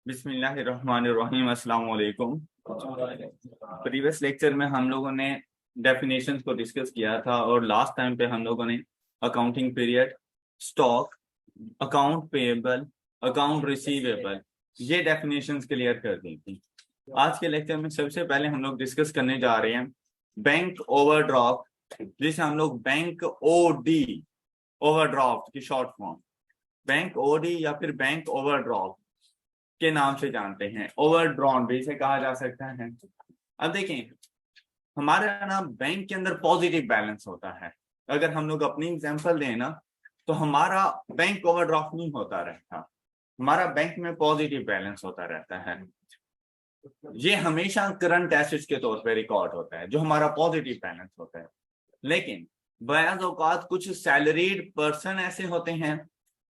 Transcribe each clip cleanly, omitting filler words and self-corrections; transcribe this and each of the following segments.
बिस्मिल्लाहिर्रहमानिर्रहीम, अस्सलाम वालेकुम। प्रीवियस लेक्चर में हम लोगों ने डेफिनेशंस को डिस्कस किया था और लास्ट टाइम पे हम लोगों ने accounting period, stock, account payable, account receivable, ये डेफिनेशंस क्लियर कर दी थी। आज के लेक्चर में सबसे पहले हम लोग डिस्कस करने जा रहे हैं बैंक ओवरड्राफ्ट, जिसे हम लोग बैंक ओडी, ओवरड्राफ्ट की शॉर्ट फॉर्म, बैंक ओडी या फिर बैंक ओवरड्राफ्ट के नाम से जानते हैं। ओवरड्रॉन भी इसे कहा जा सकता है। अब देखें, हमारे ना बैंक के अंदर पॉजिटिव बैलेंस होता है। अगर हम लोग अपनी एग्जांपल दें ना, तो हमारा बैंक ओवरड्राफ्ट नहीं होता रहता, हमारा बैंक में पॉजिटिव बैलेंस होता रहता है। ये हमेशा करंट एसेट्स के तौर पे रिकॉर्ड होता है, जो हमारा पॉजिटिव बैलेंस होता है। लेकिन बाज़ औक़ात कुछ सैलरीड पर्सन ऐसे होते हैं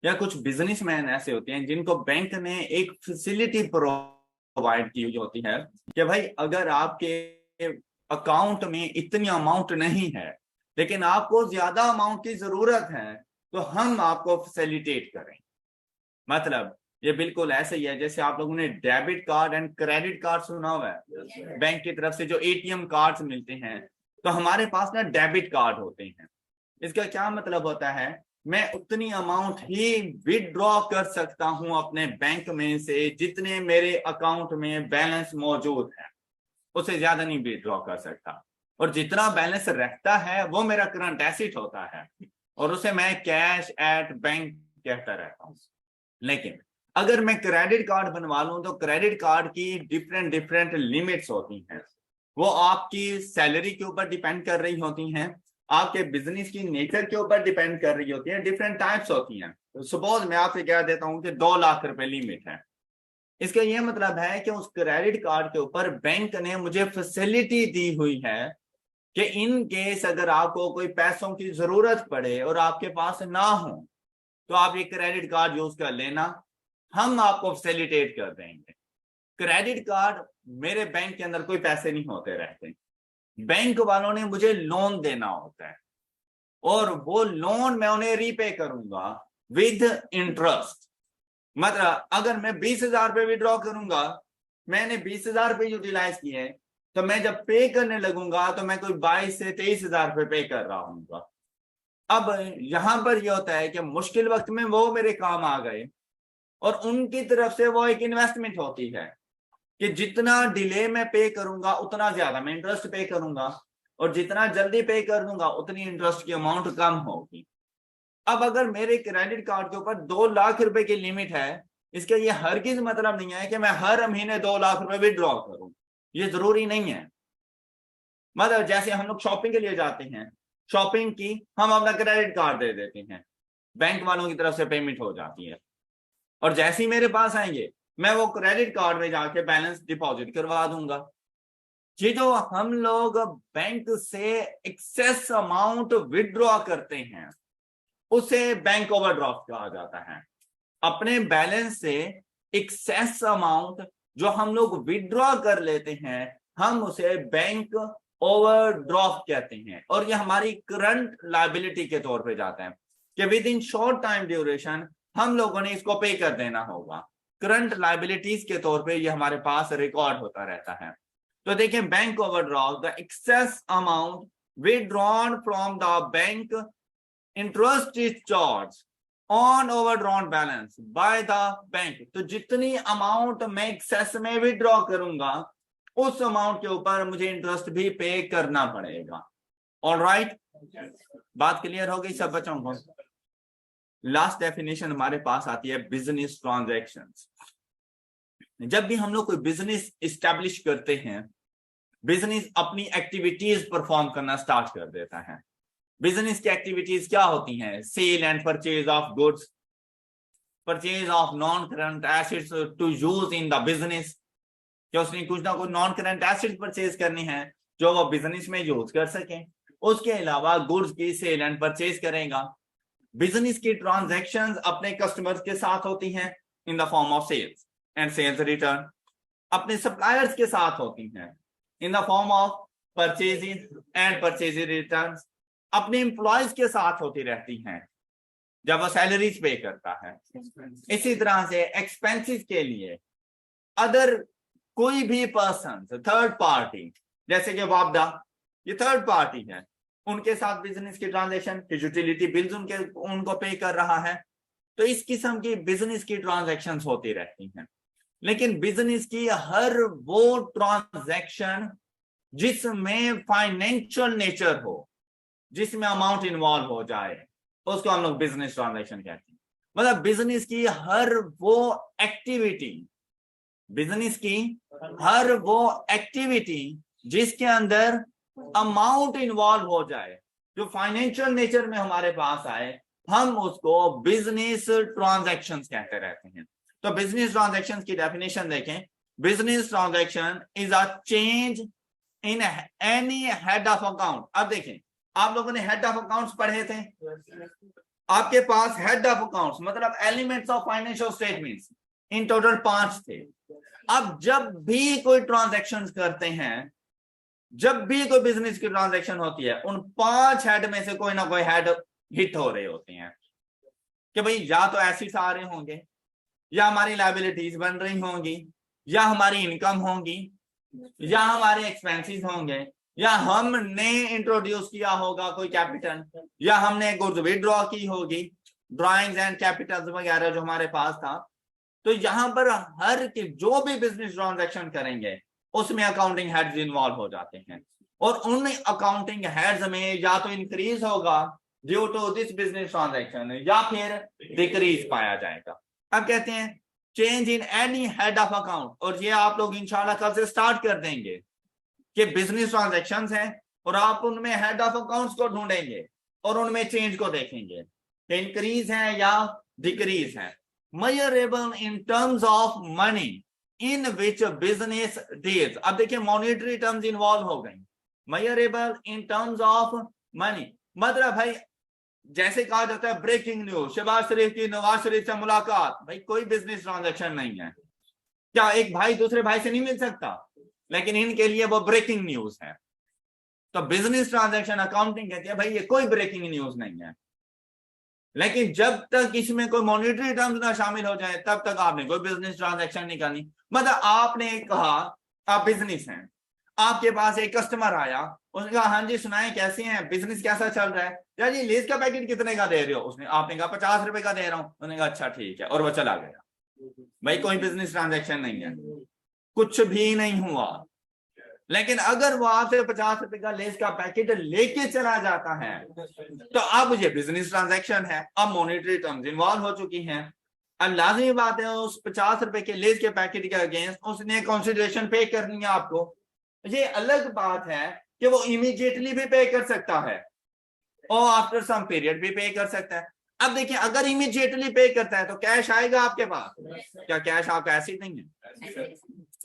या कुछ बिजनेसमैन ऐसे होते हैं जिनको बैंक ने एक फैसिलिटी प्रोवाइड की हुई होती है कि भाई अगर आपके अकाउंट में इतनी अमाउंट नहीं है लेकिन आपको ज्यादा अमाउंट की जरूरत है, तो हम आपको फैसिलिटेट करें। मतलब ये बिल्कुल ऐसे ही है जैसे आप लोगों ने debit card and credit card सुना हुआ है। बैंक की तरफ से जो एटीएम कार्ड्स मिलते हैं, तो हमारे पास ना डेबिट कार्ड होते हैं। इसका क्या मतलब होता है, मैं उतनी अमाउंट ही विदड्रॉ कर सकता हूं अपने बैंक में से जितने मेरे अकाउंट में बैलेंस मौजूद है, उससे ज्यादा नहीं विदड्रॉ कर सकता। और जितना बैलेंस रहता है वो मेरा करंट एसेट होता है और उसे मैं कैश एट बैंक कहता रहता हूं। लेकिन अगर मैं क्रेडिट कार्ड बनवा लूं तो क्रेडिट कार्ड की डिफरेंट डिफरेंट लिमिट्स होती हैं। वो आपकी सैलरी के ऊपर डिपेंड कर रही होती हैं, आपके बिजनेस की नेचर के ऊपर डिपेंड कर रही होती है, डिफरेंट टाइप्स होती हैं। तो सपोज मैं आपसे कह देता हूं कि 2 लाख रुपए लिमिट है। इसका यह मतलब है कि उस क्रेडिट कार्ड के ऊपर बैंक ने मुझे फैसिलिटी दी हुई है कि इन केस अगर आपको कोई पैसों की जरूरत पड़े और आपके पास ना हो, तो आप ये क्रेडिट कार्ड यूज कर लेना, हम आपको फैसिलिटेट कर देंगे। क्रेडिट कार्ड मेरे बैंक के अंदर कोई पैसे नहीं होते रहते, बैंक वालों ने मुझे लोन देना होता है और वो लोन मैं उन्हें रीपे करूंगा विद इंटरेस्ट। मतलब अगर मैं 20,000 रुपए विड्रॉ करूंगा, मैंने 20,000 रुपए यूटिलाइज किए, तो मैं जब पे करने लगूंगा तो मैं कोई 22 से 23,000 रुपए पे कर रहा हूँ। अब यहां पर यह होता है कि मुश्किल वक्त में वो मेरे काम आ गए और उनकी तरफ से वो एक इन्वेस्टमेंट होती है कि जितना डिले में पे करूंगा उतना ज्यादा मैं इंटरेस्ट पे करूंगा और जितना जल्दी पे कर दूंगा उतनी इंटरेस्ट की अमाउंट कम होगी। अब अगर मेरे क्रेडिट कार्ड के ऊपर 2 लाख रुपए की लिमिट है, इसका ये हरगिज मतलब नहीं है कि मैं हर महीने 2 लाख रुपए विड्रॉ करूं, ये जरूरी नहीं है। मतलब जैसे हम लोग शॉपिंग के लिए जाते हैं, शॉपिंग की हम अपना क्रेडिट कार्ड दे देते हैं, बैंक वालों की तरफ से पेमेंट हो जाती है और जैसे ही मेरे पास आएंगे मैं वो क्रेडिट कार्ड में जाके बैलेंस डिपॉजिट करवा दूंगा। ये जो हम लोग बैंक से एक्सेस अमाउंट विड्रॉ करते हैं उसे बैंक ओवरड्राफ्ट कहा जाता है। अपने बैलेंस से एक्सेस अमाउंट जो हम लोग विड्रॉ कर लेते हैं, हम उसे बैंक ओवरड्राफ्ट कहते हैं और ये हमारी करंट लायबिलिटी के तौर पे जाता है कि with in short time duration हम लोगों ने इसको पे कर देना होगा। करंट लायबिलिटीज के तौर पे ये हमारे पास रिकॉर्ड होता रहता है। तो देखिए, bank overdraft, the excess amount withdrawn from the bank, interest is charge on overdrawn balance by the bank. तो जितनी अमाउंट मैं एक्सेस में विड्रॉ करूंगा उस अमाउंट के ऊपर मुझे इंटरेस्ट भी पे करना पड़ेगा। ऑलराइट, बात क्लियर हो गई सब बच्चों को? लास्ट डेफिनेशन हमारे पास आती है बिजनेस ट्रांजैक्शंस। जब भी हम लोग कोई बिजनेस इस्टेब्लिश करते हैं, बिजनेस अपनी एक्टिविटीज परफॉर्म करना स्टार्ट कर देता है। बिजनेस की एक्टिविटीज क्या होती हैं? Sale and purchase of goods, purchase of non current assets to use in the business, कि उसने कुछ ना कुछ नॉन करंट एसेट्स परचेज करनी है जो वो बिजनेस में यूज कर सके। उसके अलावा गुड्स की सेल एंड परचेज करेगा। बिजनेस की ट्रांजैक्शंस अपने कस्टमर्स के साथ होती हैं in the form of sales and sales return, अपने सप्लायर्स के साथ होती हैं in the form of purchases and purchase return, अपने एम्प्लॉयज के साथ होती रहती हैं जब वो सैलरीज पे करता है। इसी तरह से एक्सपेंसेस के लिए अदर कोई भी पर्सन, थर्ड पार्टी, जैसे कि वापडा, ये थर्ड पार्टी है, उनके साथ बिजनेस की ट्रांजैक्शन, यूटिलिटी बिल्स उनको पे कर रहा है। तो इस किस्म की बिजनेस की ट्रांजैक्शंस होती रहती हैं। लेकिन बिजनेस की हर वो ट्रांजैक्शन जिसमें फाइनेंशियल नेचर हो, जिसमें अमाउंट इन्वॉल्व हो जाए, उसको हम लोग बिजनेस ट्रांजैक्शन कहते हैं। मतलब बिजनेस की हर वो एक्टिविटी, बिजनेस की हर वो एक्टिविटी जिसके अंदर अमाउंट इन्वॉल्व हो जाए, जो फाइनेंशियल नेचर में हमारे पास आए, हम उसको बिजनेस ट्रांजैक्शंस कहते रहते हैं। तो बिजनेस ट्रांजैक्शंस की डेफिनेशन देखें, business transaction is a change in any head of account. अब देखें, आप लोगों ने हेड ऑफ अकाउंट्स पढ़े थे, आपके पास हेड ऑफ अकाउंट्स मतलब elements of financial statements in total 5 थे। अब जब भी कोई ट्रांजैक्शन करते हैं, जब भी कोई बिजनेस की ट्रांजैक्शन होती है, उन 5 हेड में से कोई ना कोई हेड हिट हो रहे होते हैं कि भाई या तो एसेट्स आ रहे होंगे, या हमारी लायबिलिटीज बन रही होंगी, या हमारी इनकम होंगी, या हमारे एक्सपेंसेस होंगे, या हमने इंट्रोड्यूस किया होगा कोई कैपिटल, या हमने गुड्स विड्रॉ की होगी, ड्राइंग्स एंड कैपिटल्स वगैरह जो हमारे पास था। तो यहां पर हर के जो भी बिजनेस ट्रांजैक्शन करेंगे उसमें अकाउंटिंग हेड्स इन्वॉल्व हो जाते हैं, और उन अकाउंटिंग हेड्स में या तो इंक्रीज होगा due to this business transaction, या फिर डिक्रीज पाया जाएगा। अब कहते हैं change in any head of account, और ये आप लोग इंशाल्लाह कल से स्टार्ट कर देंगे कि बिजनेस ट्रांजैक्शंस हैं और आप उनमें हेड ऑफ अकाउंट्स को ढूंढेंगे और उनमें चेंज को देखेंगे कि इंक्रीज है या डिक्रीज है। Measurable in terms of money in which business deals. अब देखिए मॉनेटरी टर्म्स इन्वॉल्व हो गई, measurable in terms of money, मतलब भाई जैसे कहा जाता है ब्रेकिंग न्यूज, शहबाज शरीफ की नवाज शरीफ से मुलाकात, भाई कोई बिजनेस ट्रांजैक्शन नहीं है, क्या एक भाई दूसरे भाई से नहीं मिल सकता, लेकिन इनके लिए वो ब्रेकिंग न्यूज है। तो बिजनेस ट्रांजैक्शन अकाउंटिंग कहती है भाई ये कोई ब्रेकिंग न्यूज नहीं है, लेकिन जब तक इसमें कोई मॉनेटरी टर्म्स ना शामिल हो जाए तब तक आपने कोई बिजनेस ट्रांजैक्शन नहीं करनी। मतलब आपने कहा आप बिजनेस हैं, आपके पास एक कस्टमर आया, उसने कहा हाँ जी सुनाए कैसे हैं, बिजनेस कैसा चल रहा है, यार जी लेस का पैकेट कितने का दे रहे हो, उसने आपने कहा 50 रुपए का दे रहा हूं, उसने कहा अच्छा ठीक है, और वो चला गया। भाई कोई बिजनेस ट्रांजैक्शन नहीं है, कुछ भी नहीं हुआ। लेकिन अगर वो आपसे 50 रुपए का लेस का पैकेट लेके चला जाता है तो अब ये बिजनेस ट्रांजैक्शन है, अब मॉनेटरी टर्म्स इन्वॉल्व हो चुकी हैं। अब लाजमी बात है उस 50 रुपए के लेस के पैकेट के अगेंस्ट उसने कंसिडरेशन पे करनी है आपको। ये अलग बात है कि वो इमीडिएटली भी पे कर सकता है और आफ्टर सम पीरियड भी पे कर सकता है। अब देखिए अगर इमीडिएटली पे करता है तो कैश आएगा आपके पास, क्या कैश आपका एसेट नहीं है,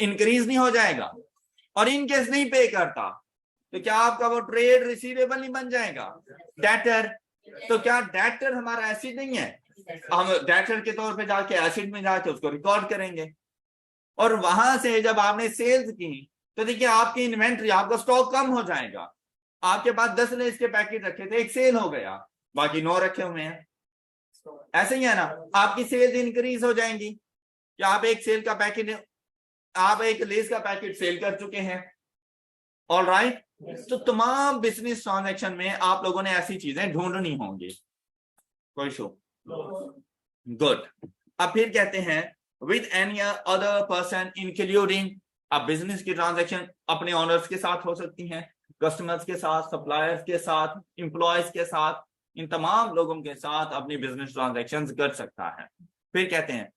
इंक्रीज नहीं हो जाएगा। और इन केस नहीं पे करता तो क्या आपका वो ट्रेड रिसीवेबल नहीं बन जाएगा, डेटर। तो क्या डेटर हमारा एसेट नहीं है, हम डेटर के तौर पे जाके एसेट में जाके उसको रिकॉर्ड करेंगे। और वहां से जब आपने सेल्स की तो देखिए आपकी इन्वेंट्री, आपका स्टॉक कम हो जाएगा। आपके पास 10 लेस के पैकेट रखे थे, एक सेल हो गया, बाकी 9 रखे हुए हैं, ऐसे ही है ना। आपकी सेल्स इंक्रीज हो जाएंगी कि आप एक सेल का पैकेट, आप एक लेस का पैकेट सेल कर चुके हैं। ऑल राइट, तो तमाम बिजनेस ट्रांजैक्शन में आप लोगों ने ऐसी चीजें ढूंढनी होंगी। कोई शो गुड। अब फिर कहते हैं with any other person including. अब बिजनेस की ट्रांजैक्शन अपने ऑनर्स के साथ हो सकती हैं, कस्टमर्स के साथ, सप्लायर्स के साथ, एम्प्लॉयज के साथ, इन तमाम लोगों के साथ अपनी बिजनेस ट्रांजैक्शंस कर सकता है। फिर कहते हैं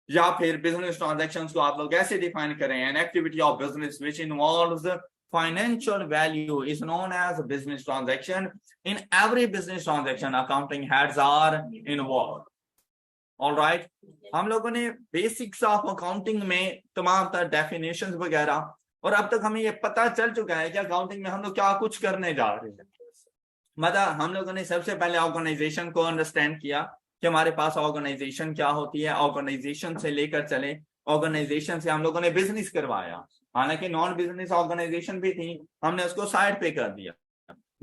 या फिर बिजनेस ट्रांजैक्शंस को आप लोग ऐसे डिफाइन करें, an activity of business which involves financial value is known as a business transaction. In every business transaction accounting heads are involved. All right, हम लोगों ने बेसिक्स ऑफ अकाउंटिंग में तमाम तरह डेफिनेशंस वगैरह, और अब तक हमें ये पता चल चुका है कि अकाउंटिंग में हम लोग क्या कुछ करने जा रहे हैं। मतलब हम लोगों ने सबसे पहले ऑर्गेनाइजेशन को अंडरस्टैंड किया कि हमारे पास ऑर्गेनाइजेशन क्या होती है, ऑर्गेनाइजेशन से लेकर चले, ऑर्गेनाइजेशन से हम लोगों ने बिजनेस करवाया, हालांकि नॉन बिजनेस ऑर्गेनाइजेशन भी थी, हमने उसको साइड पे कर दिया।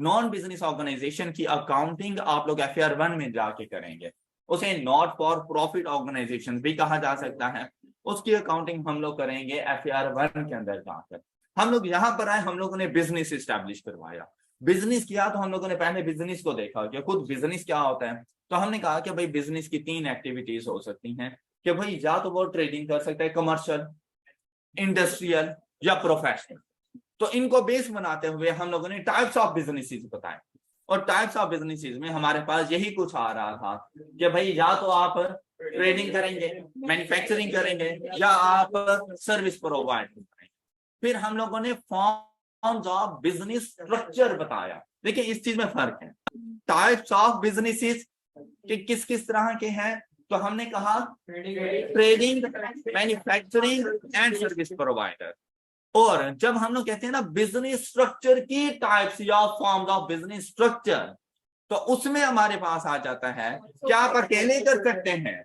नॉन बिजनेस ऑर्गेनाइजेशन की अकाउंटिंग आप लोग FR 1 में जाके करेंगे, उसे नॉट फॉर प्रॉफिट ऑर्गेनाइजेशन भी कहा जा सकता है। उसकी अकाउंटिंग हम लोग करेंगे FAR 1 के अंदर जाकर। हम लोग यहाँ पर आए, हम लोगों ने बिजनेस इस्टेब्लिश करवाया, बिजनेस किया, तो हम लोगों ने पहले बिजनेस को देखा कि खुद बिजनेस क्या होता है। तो हमने कहा कि भाई बिजनेस की 3 एक्टिविटीज हो सकती हैं, कि भाई या तो वो ट्रेडिंग कर सकता है, कमर्शियल, इंडस्ट्रियल या प्रोफेशनल। तो इनको बेस बनाते हुए हम लोगों ने टाइप्स ऑफ बिजनेसेस बताए, और टाइप्स ऑफ बिजनेसेस में हमारे पास यही कुछ आ रहा था कि भाई या तो आप ट्रेडिंग करेंगे, मैन्युफैक्चरिंग करेंगे, या आप सर्विस प्रोवाइड करेंगे। फिर हम लोगों ने फॉर्म्स ऑफ बिजनेस स्ट्रक्चर बताया। देखिए इस चीज में फर्क है, टाइप्स ऑफ बिजनेसेस कि किस किस तरह के हैं। तो हमने कहा trading, manufacturing and service provider. और जब हम लोग कहते हैं ना बिजनेस स्ट्रक्चर की टाइप्स या फॉर्म्स ऑफ बिजनेस स्ट्रक्चर, तो उसमें हमारे पास आ जाता है क्या आप अकेले कर सकते हैं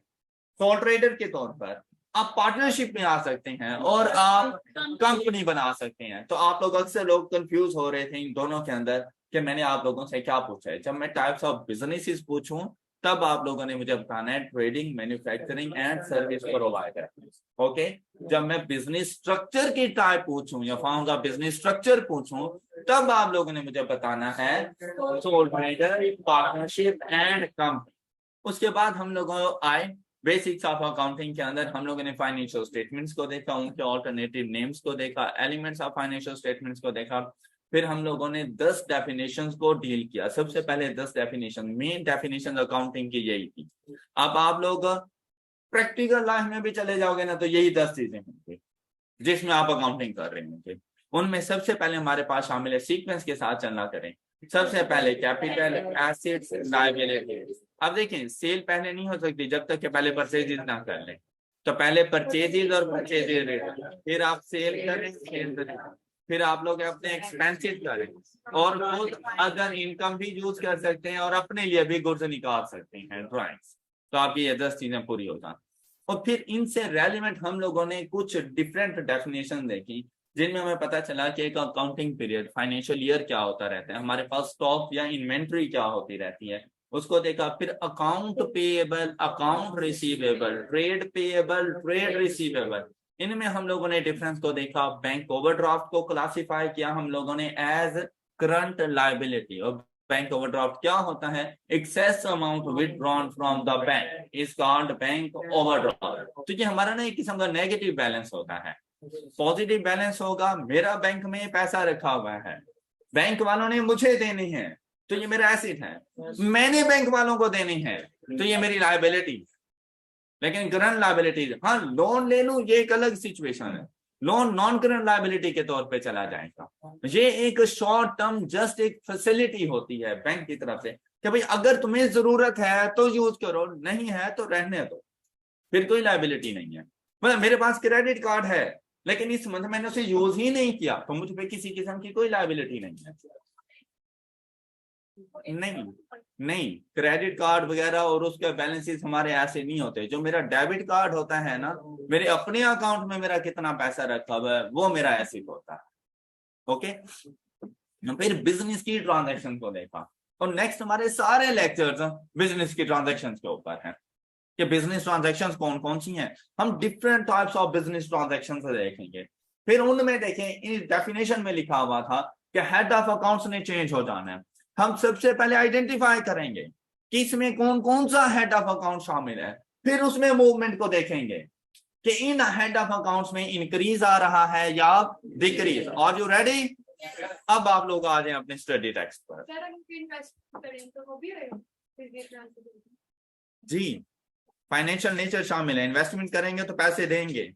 सोल ट्रेडर के तौर पर, आप पार्टनरशिप में आ सकते हैं, और आप कंपनी बना सकते हैं। तो आप लोग अक्सर लोग कंफ्यूज हो रहे थे इन दोनों के अंदर कि मैंने आप लोगों से क्या पूछा है। जब मैं टाइप्स ऑफ बिजनेसेस पूछूं तब आप लोगों ने मुझे बताना है trading, manufacturing and service provider. Okay, जब मैं बिजनेस स्ट्रक्चर की टाइप पूछूं या फॉर्म ऑफ बिजनेस स्ट्रक्चर पूछूं तब आप लोगों ने मुझे बताना है soul trader, partnership and company. उसके बाद हम लोग आए बेसिक्स ऑफ अकाउंटिंग के अंदर। हम लोगों ने फाइनेंशियल स्टेटमेंट्स को देखा, उनके ऑल्टरनेटिव नेम्स को देखा, एलिमेंट्स ऑफ फाइनेंशियल स्टेटमेंट्स को देखा। फिर हम लोगों ने 10 डेफिनेशंस को डील किया। सबसे पहले 10 डेफिनेशन, मेन डेफिनेशन अकाउंटिंग की यही थी। अब आप लोग प्रैक्टिकल लाइफ में भी चले जाओगे ना तो यही 10 चीजें होंगी जिसमें आप अकाउंटिंग कर रहे होंगे। उनमें सबसे पहले हमारे पास शामिल है, सीक्वेंस के साथ चलना करें। सबसे पहले कैपिटल, एसेट्स, लायबिलिटी। अब देखें सेल पहले नहीं हो सकती जब तक कि पहले परचेजेज ना कर लें। तो पहले परचेजेज और परचेजेज, फिर आप सेल करें, फिर आप लोग अपने एक्सपेंसेस करें, और खुद अगर इनकम भी यूज कर सकते हैं और अपने लिए भी गुड्स निकाल सकते हैं, ड्राइंग्स। तो आपकी ये 10 चीजें पूरी हो जाती। और फिर इनसे रेलिवेंट हम लोगों ने कुछ डिफरेंट डेफिनेशन देखी जिनमें हमें पता चला कि एक अकाउंटिंग पीरियड, फाइनेंशियल ईयर क्या होता रहता है, हमारे पास स्टॉक या इन्वेंट्री क्या होती रहती है, उसको देखा। फिर account payable, account receivable, trade payable, trade receivable, इनमें हम लोगों ने डिफरेंस को देखा। बैंक ओवरड्राफ्ट को क्लासिफाई किया हम लोगों ने एज करंट लायबिलिटी। और बैंक ओवरड्राफ्ट क्या होता है? Excess amount withdrawn from the bank is called bank overdraft. तो ये हमारा ना एक किस्म का नेगेटिव बैलेंस होता है। पॉजिटिव बैलेंस होगा, मेरा बैंक में पैसा रखा हुआ है, बैंक वालों ने मुझे देने हैं, तो ये मेरा एसेट है। मैंने बैंक वालों को देने हैं, तो ये मेरी लायबिलिटी। लेकिन करंट लायबिलिटी, हाँ लोन ले लूं ये एक अलग सिचुएशन है, लोन नॉन करंट लायबिलिटी के तौर पे चला जाएगा। ये एक शॉर्ट टर्म जस्ट एक फैसिलिटी होती है बैंक की तरफ से कि भाई अगर तुम्हें जरूरत है तो यूज करो, नहीं है तो रहने दो, फिर कोई लायबिलिटी नहीं है। मतलब मेरे पास क्रेडिट कार्ड है लेकिन इस मंथ मैंने उसे यूज ही नहीं किया तो मुझ पे किसी किस्म की कोई लायबिलिटी नहीं है। नहीं नहीं, क्रेडिट कार्ड वगैरह और उसके बैलेंसेस हमारे ऐसे नहीं होते। जो मेरा डेबिट कार्ड होता है ना, मेरे अपने अकाउंट में मेरा कितना पैसा रखा हुआ है वो मेरा एसेट होता है। ओके, फिर बिजनेस की ट्रांजैक्शन को देखा, और नेक्स्ट हमारे सारे लेक्चर्स बिजनेस की ट्रांजैक्शन के ऊपर हैं कि बिजनेस ट्रांजैक्शंस कौन कौन सी हैं। हम different types of business transactions देखेंगे। फिर उनमें देखें, इस डेफिनेशन में लिखा हुआ था कि हेड ऑफ अकाउंट्स ने चेंज हो जाना है। हम सबसे पहले आइडेंटिफाई करेंगे कि इसमें कौन कौन सा हेड ऑफ अकाउंट शामिल है, फिर उसमें मूवमेंट को देखेंगे कि इन हेड ऑफ अकाउंट्स में इंक्रीज आ रहा है या डिक्रीज। Are you ready? अब आप लोग आ जाए अपने स्टडी टेक्स्ट पर। जी, फाइनेंशियल नेचर शामिल है, इन्वेस्टमेंट करेंगे तो पैसे देंगे।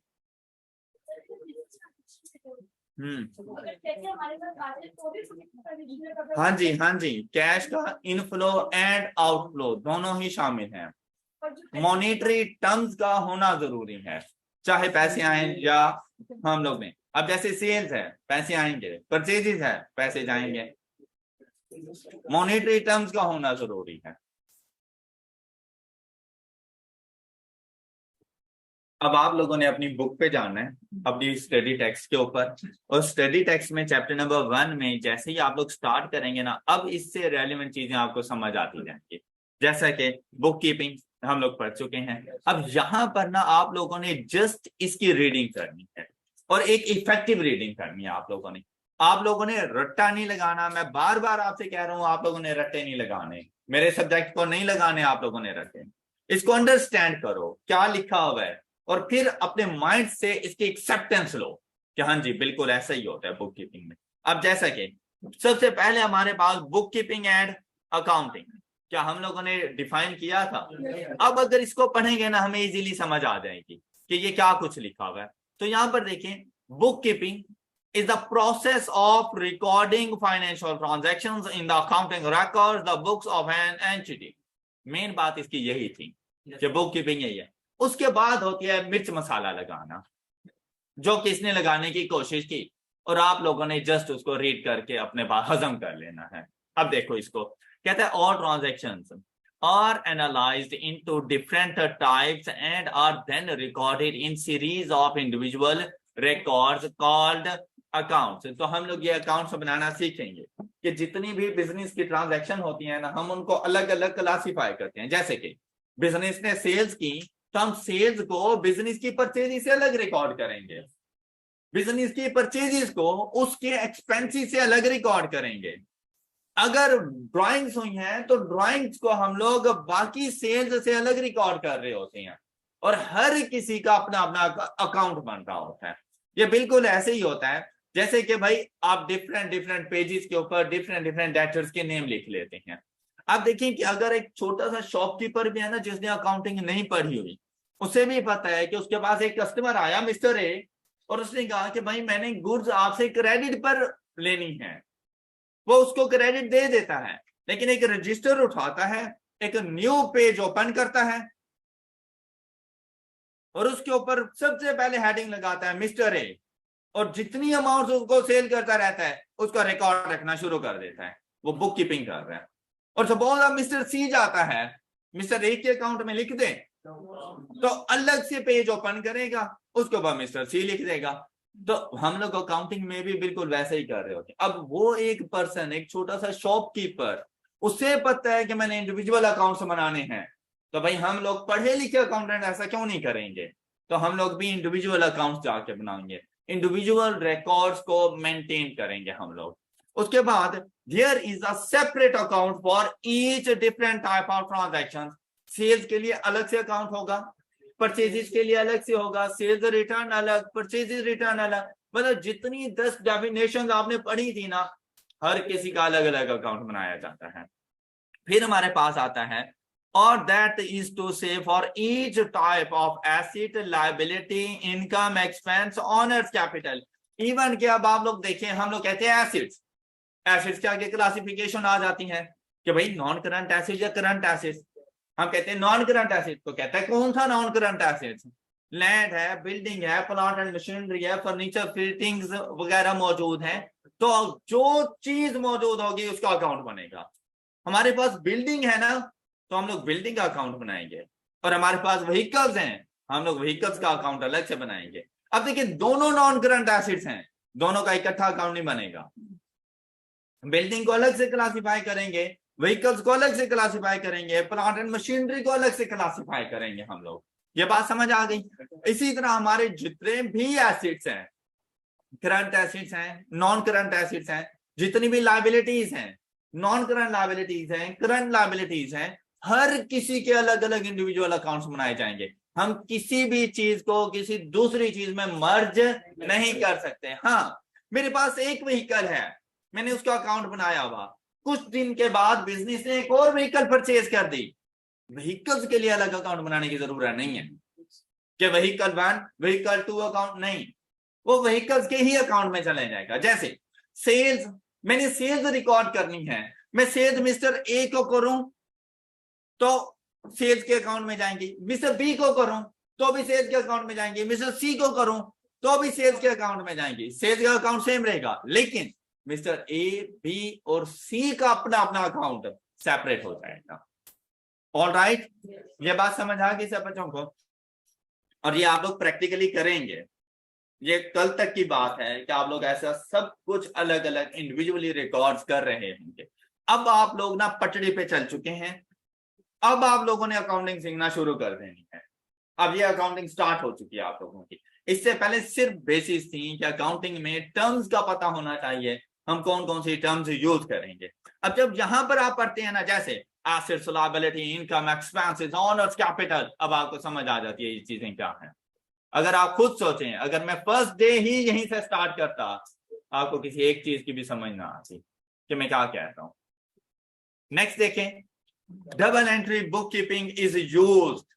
हाँ जी, हाँ जी, कैश का इनफ्लो एंड आउटफ्लो दोनों ही शामिल हैं। मॉनेटरी टर्म्स का होना जरूरी है, चाहे पैसे आए या हम लोग में। अब जैसे सेल्स है पैसे आएंगे, परचेजेस है पैसे जाएंगे, मॉनेटरी टर्म्स का होना जरूरी है। अब आप लोगों ने अपनी बुक पे जाना है, अपनी स्टडी टेक्स्ट के ऊपर, और स्टडी टेक्स्ट में चैप्टर नंबर 1 में जैसे ही आप लोग स्टार्ट करेंगे ना, अब इससे रेलेवेंट चीजें आपको समझ आती जाएंगी। जैसा कि बुक कीपिंग, हम लोग पढ़ चुके हैं। अब यहाँ पर ना आप लोगों ने जस्ट इसकी रीडिंग करनी है और एक इफेक्टिव रीडिंग करनी है। आप लोगों ने रट्टा नहीं लगाना। मैं बार बार आपसे कह रहा हूं, आप लोगों ने रट्टे नहीं लगाने, मेरे सब्जेक्ट को नहीं लगाने आप लोगों ने रट्टे। इसको अंडरस्टैंड करो क्या लिखा हुआ है और फिर अपने माइंड से इसकी एक्सेप्टेंस लो कि हाँ जी बिल्कुल ऐसा ही होता है बुक कीपिंग में। अब जैसा कि सबसे पहले हमारे पास बुक कीपिंग एंड अकाउंटिंग क्या हम लोगों ने डिफाइन किया था। अब अगर इसको पढ़ेंगे ना हमें इजीली समझ आ जाएगी कि ये क्या कुछ लिखा हुआ है। तो यहां पर देखें, book keeping is the process of recording financial transactions in the accounting records, the books of an entity। Main बात इसकी यही थी कि बुक कीपिंग यही है। उसके बाद होती है मिर्च मसाला लगाना, जो किसने लगाने की कोशिश की और आप लोगों ने जस्ट उसको रीड करके अपने बात हजम कर लेना है। अब देखो इसको कहते हैं all transactions are analyzed into different types and are then recorded in series of individual records called accounts. तो हम लोग ये अकाउंट्स बनाना सीखेंगे कि जितनी भी बिजनेस की ट्रांजैक्शन होती है ना हम उनको अलग अलग क्लासिफाई करते हैं। जैसे कि बिजनेस ने सेल्स की तो हम सेल्स को बिजनेस की परचेज से अलग रिकॉर्ड करेंगे, बिजनेस की परचेजेस को उसके एक्सपेंसेस से अलग रिकॉर्ड करेंगे। अगर ड्राइंग्स हुई हैं तो ड्राइंग्स को हम लोग बाकी सेल्स से अलग रिकॉर्ड कर रहे होते हैं और हर किसी का अपना अपना अकाउंट बन रहा होता है। ये बिल्कुल ऐसे ही होता है जैसे कि भाई आप डिफरेंट डिफरेंट पेजेस के ऊपर डिफरेंट डिफरेंट डेटर्स के नेम लिख लेते हैं। आप देखें कि अगर एक छोटा सा शॉपकीपर भी है ना जिसने अकाउंटिंग नहीं पढ़ी हुई, उसे भी पता है कि उसके पास एक कस्टमर आया मिस्टर ए और उसने कहा कि भाई मैंने गुड्स आपसे क्रेडिट पर लेनी है, वो उसको क्रेडिट दे देता है। लेकिन एक रजिस्टर उठाता है, एक न्यू पेज ओपन करता है और उसके ऊपर सबसे पहले हेडिंग लगाता है मिस्टर ए और जितनी अमाउंट उसको सेल करता रहता है उसका रिकॉर्ड रखना शुरू कर देता है। वो बुक कीपिंग कर रहा है। और सपोज अब मिस्टर सी जाता है, मिस्टर ए के अकाउंट में लिख दे तो अलग से पेज ओपन करेगा, उसके बाद मिस्टर सी लिख देगा। तो हम लोग अकाउंटिंग में भी बिल्कुल वैसे ही कर रहे होते हैं। अब वो एक पर्सन, एक छोटा सा शॉपकीपर, उसे पता है कि मैंने इंडिविजुअल अकाउंट्स बनाने हैं, तो भाई हम लोग पढ़े लिखे अकाउंटेंट ऐसा क्यों नहीं करेंगे। तो हम लोग भी इंडिविजुअल अकाउंट्स जाके बनाएंगे, इंडिविजुअल रिकॉर्ड्स को मेंटेन करेंगे हम लोग। उसके बाद there is a separate account for each different type of transaction. Sales के लिए अलग से अकाउंट होगा, परचेजेस के लिए अलग से होगा, सेल्स रिटर्न अलग, परचेजेस रिटर्न अलग। मतलब जितनी 10 डेफिनेशन आपने पढ़ी थी ना, हर किसी का अलग अलग अकाउंट बनाया जाता है। फिर हमारे पास आता है और दैट इज टू से for each type of asset, liability, income, expense, honours capital. Even के अब आप लोग देखें, हम लोग कहते हैं एसेट्स, एसेट्स के आगे क्लासिफिकेशन आ जाती है कि भाई नॉन करंट एसेट या करंट एसेट्स। हम कहते हैं नॉन करंट एसेट, तो कहता है कौन सा नॉन करंट एसेट्स। लैंड है, बिल्डिंग है, प्लांट एंड मशीनरी है, फर्नीचर फिटिंग्स वगैरह मौजूद है। तो जो चीज मौजूद होगी उसका अकाउंट बनेगा। हमारे पास बिल्डिंग है ना तो हम लोग बिल्डिंग का अकाउंट बनाएंगे, और हमारे पास व्हीकल्स हैं हम लोग व्हीकल्स का अकाउंट अलग से बनाएंगे। अब देखिए दोनों नॉन करंट एसेट्स हैं, दोनों का इकट्ठा अकाउंट नहीं बनेगा। बिल्डिंग को अलग से क्लासिफाई करेंगे, व्हीकल्स को अलग से क्लासिफाई करेंगे, प्लांट एंड मशीनरी को अलग से क्लासिफाई करेंगे हम लोग। ये बात समझ आ गई। इसी तरह हमारे जितने भी एसेट्स हैं, करंट एसेट्स हैं, नॉन करंट एसेट्स हैं, जितनी भी लायबिलिटीज हैं, नॉन करंट लायबिलिटीज हैं, करंट लायबिलिटीज हैं, हर किसी के अलग अलग इंडिविजुअल अकाउंट्स बनाए जाएंगे। हम किसी भी चीज को किसी दूसरी चीज में मर्ज नहीं कर सकते। हाँ, मेरे पास एक व्हीकल है, मैंने उसका अकाउंट बनाया हुआ, कुछ दिन के बाद बिजनेस ने एक और व्हीकल परचेज कर दी, व्हीकल्स के लिए अलग अकाउंट बनाने की जरूरत नहीं है कि व्हीकल 1 व्हीकल 2 अकाउंट, नहीं, वो व्हीकल्स के ही अकाउंट में चले जाएगा। जैसे सेल्स, मैंने सेल्स रिकॉर्ड करनी है, मैं सेल्स मिस्टर ए को करूं तो सेल्स के अकाउंट में जाएंगी, मिस्टर बी को करूं तो भी सेल्स के अकाउंट में जाएंगी, मिस्टर सी को करूं तो भी सेल्स के अकाउंट में जाएंगी। सेल्स का अकाउंट सेम रहेगा, लेकिन मिस्टर ए, बी और सी का अपना अपना अकाउंट सेपरेट हो जाएगा। ऑल राइट, ये बात समझ आ गई सब बच्चों को। और ये आप लोग प्रैक्टिकली करेंगे, ये कल तक की बात है कि आप लोग ऐसा सब कुछ अलग अलग इंडिविजुअली रिकॉर्ड्स कर रहे होंगे। अब आप लोग ना पटड़ी पे चल चुके हैं, अब आप लोगों ने अकाउंटिंग सीखना शुरू कर देनी है। अब ये अकाउंटिंग स्टार्ट हो चुकी है आप लोगों की। इससे पहले सिर्फ बेसिस थी कि अकाउंटिंग में टर्म्स का पता होना चाहिए, हम कौन कौन सी टर्म्स यूज करेंगे। अब जब यहां पर आप पढ़ते हैं ना, जैसे assets, liability, income, expenses, honours, capital, अब आपको समझ आ जाती है ये चीजें क्या है। अगर आप खुद सोचें, अगर मैं फर्स्ट डे ही यहीं से स्टार्ट करता, आपको किसी एक चीज की भी समझ ना आती कि मैं क्या कहता हूं। नेक्स्ट देखें, double entry book keeping is used.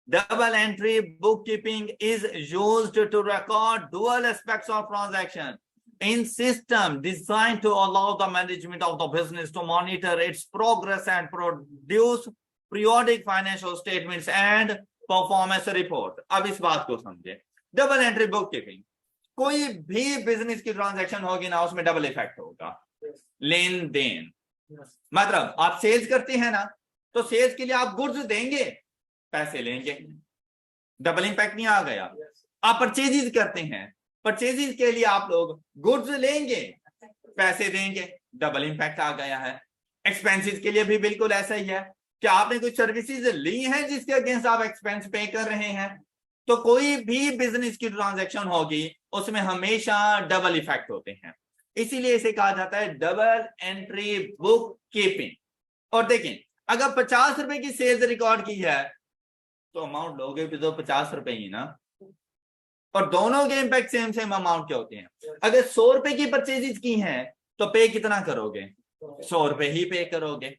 Double entry bookkeeping is used to record dual aspects of transaction in system designed to allow the management of the business to monitor its progress and produce periodic financial statements and performance report। अब इस बात को समझे, double entry book keeping, कोई भी business की transaction होगी ना, उसमें डबल इफेक्ट होगा, लेन देन। मतलब आप सेल्स करते हैं ना, तो सेल्स के लिए आप गुड्स देंगे, पैसे लेंगे, डबल इंपैक्ट नहीं आ गया। आप परचेजेस करते हैं, परचेजेस के लिए आप लोग गुड्स लेंगे, पैसे देंगे, डबल इंपैक्ट आ गया है। एक्सपेंसेस के लिए भी बिल्कुल ऐसा ही है कि आपने कुछ सर्विसेज ली हैं जिसके अगेंस्ट आप एक्सपेंस पे कर रहे हैं। तो कोई भी बिजनेस की ट्रांजैक्शन होगी उसमें हमेशा डबल इफेक्ट होते हैं, इसीलिए इसे कहा जाता है डबल एंट्री बुक कीपिंग। और देखें, अगर 50 रुपए की सेल्स रिकॉर्ड की है तो अमाउंट लोगे भी तो 50 रुपए ही ना, और दोनों के इंपैक्ट सेम सेम अमाउंट के होते हैं। अगर 100 रुपए की परचेजेस की हैं तो पे कितना करोगे, 100 रुपए ही पे करोगे।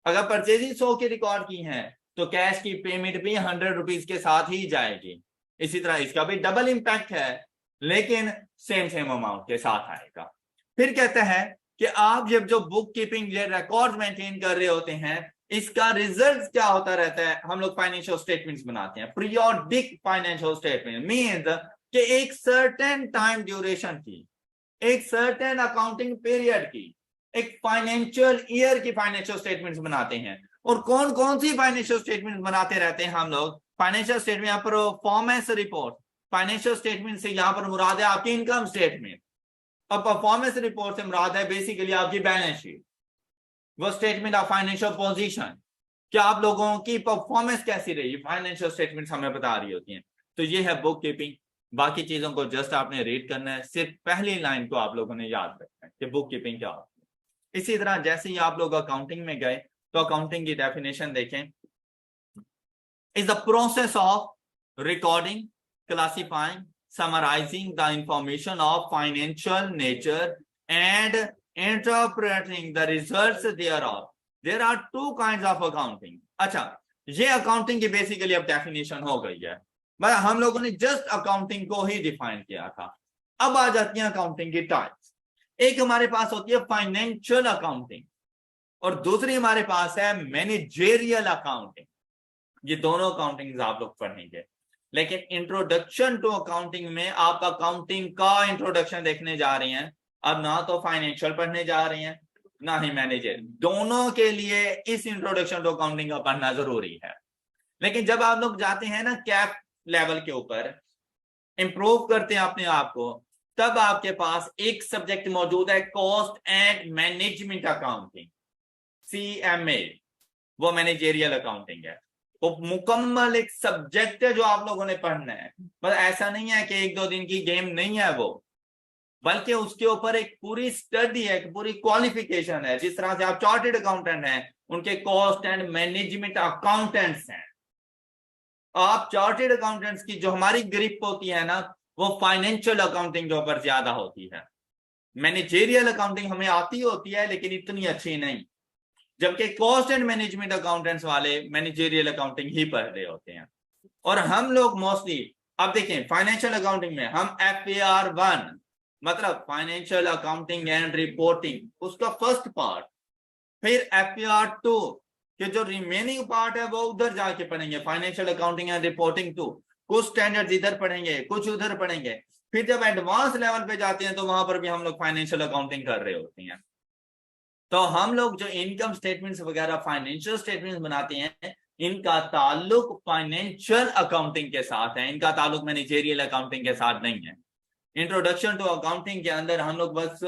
अगर परचेजेस 100 की रिकॉर्ड की हैं तो कैश की पेमेंट भी 100 रुपीज के साथ ही जाएगी। इसी तरह इसका भी डबल इंपैक्ट है, लेकिन सेम सेम अमाउंट के साथ आएगा। फिर कहते हैं कि आप जब जो बुक कीपिंग रिकॉर्ड मेंटेन कर रहे होते हैं, इसका रिजल्ट क्या होता रहता है, हम लोग फाइनेंशियल स्टेटमेंट्स बनाते हैं। पीरियोडिक फाइनेंशियल स्टेटमेंट मींस कि एक सर्टेन टाइम ड्यूरेशन की, एक सर्टेन अकाउंटिंग पीरियड की, एक फाइनेंशियल ईयर की फाइनेंशियल स्टेटमेंट्स बनाते हैं। और कौन कौन सी फाइनेंशियल स्टेटमेंट बनाते रहते हैं हम लोग, फाइनेंशियल स्टेटमेंट, यहाँ पर परफॉर्मेंस रिपोर्ट, फाइनेंशियल स्टेटमेंट से यहाँ पर मुराद है आपकी इनकम स्टेटमेंट, और परफॉर्मेंस रिपोर्ट से मुराद है बेसिकली आपकी बैलेंस शीट, वो स्टेटमेंट ऑफ फाइनेंशियल पोजीशन, कि आप लोगों की परफॉर्मेंस कैसी रही, फाइनेंशियल स्टेटमेंट्स हमें बता रही होती हैं। तो ये है बुक कीपिंग। बाकी चीजों को जस्ट आपने रीड करना है, सिर्फ पहली लाइन को आप लोगों ने याद रखना है कि बुक कीपिंग क्या होती है। इसी तरह जैसे ही आप लोग अकाउंटिंग में गए तो अकाउंटिंग की डेफिनेशन देखें, is the process of recording, classifying, summarising the information of financial nature and interpreting the results thereof. There are two kinds of accounting। अच्छा, ये अकाउंटिंग की बेसिकली अब डेफिनेशन हो गई है, मतलब हम लोगों ने जस्ट अकाउंटिंग को ही डिफाइन किया था। अब आ जाती है अकाउंटिंग की टाइप्स। एक हमारे पास होती है फाइनेंशियल अकाउंटिंग और दूसरी हमारे पास है मैनेजेरियल अकाउंटिंग। ये दोनों अकाउंटिंग आप लोग पढ़ेंगे, लेकिन इंट्रोडक्शन टू अकाउंटिंग में आप अकाउंटिंग का इंट्रोडक्शन देखने जा रहे हैं। अब ना तो फाइनेंशियल पढ़ने जा रहे हैं ना ही मैनेजर, दोनों के लिए इस इंट्रोडक्शन टू अकाउंटिंग का पढ़ना जरूरी है। लेकिन जब आप लोग जाते हैं ना कैप लेवल के ऊपर, इंप्रूव करते हैं अपने आप को, तब आपके पास एक सब्जेक्ट मौजूद है cost and management accounting, CMA, वो मैनेजेरियल अकाउंटिंग है। वो मुकम्मल एक सब्जेक्ट है जो आप लोगों ने पढ़ना है। बस ऐसा नहीं है कि 1-2 दिन की गेम नहीं है वो, बल्कि उसके ऊपर एक पूरी स्टडी है, एक पूरी क्वालिफिकेशन है। जिस तरह से आप चार्टेड अकाउंटेंट हैं, उनके कॉस्ट एंड मैनेजमेंट अकाउंटेंट्स हैं। आप चार्टेड अकाउंटेंट्स की जो हमारी ग्रिप होती है ना, वो फाइनेंशियल अकाउंटिंग के ऊपर ज्यादा होती है। मैनेजेरियल अकाउंटिंग हमें आती होती है लेकिन इतनी अच्छी नहीं, जबकि कॉस्ट एंड मैनेजमेंट अकाउंटेंट्स वाले मैनेजेरियल अकाउंटिंग ही पढ़ रहे होते हैं। और हम लोग मोस्टली, अब देखें, फाइनेंशियल अकाउंटिंग में हम FAR 1 मतलब फाइनेंशियल अकाउंटिंग एंड रिपोर्टिंग, उसका फर्स्ट पार्ट, फिर FAR 2 के जो रिमेनिंग पार्ट है वो उधर जाके पढ़ेंगे, फाइनेंशियल अकाउंटिंग एंड रिपोर्टिंग 2। कुछ स्टैंडर्ड्स इधर पढ़ेंगे, कुछ उधर पढ़ेंगे। फिर जब एडवांस लेवल पे जाते हैं तो वहां पर भी हम लोग फाइनेंशियल अकाउंटिंग कर रहे होते हैं। तो हम लोग जो इनकम स्टेटमेंट्स वगैरह फाइनेंशियल स्टेटमेंट्स बनाते हैं, इनका ताल्लुक फाइनेंशियल अकाउंटिंग के साथ है, इनका ताल्लुक मैनेजेरियल अकाउंटिंग के साथ नहीं है। इंट्रोडक्शन टू अकाउंटिंग के अंदर हम लोग बस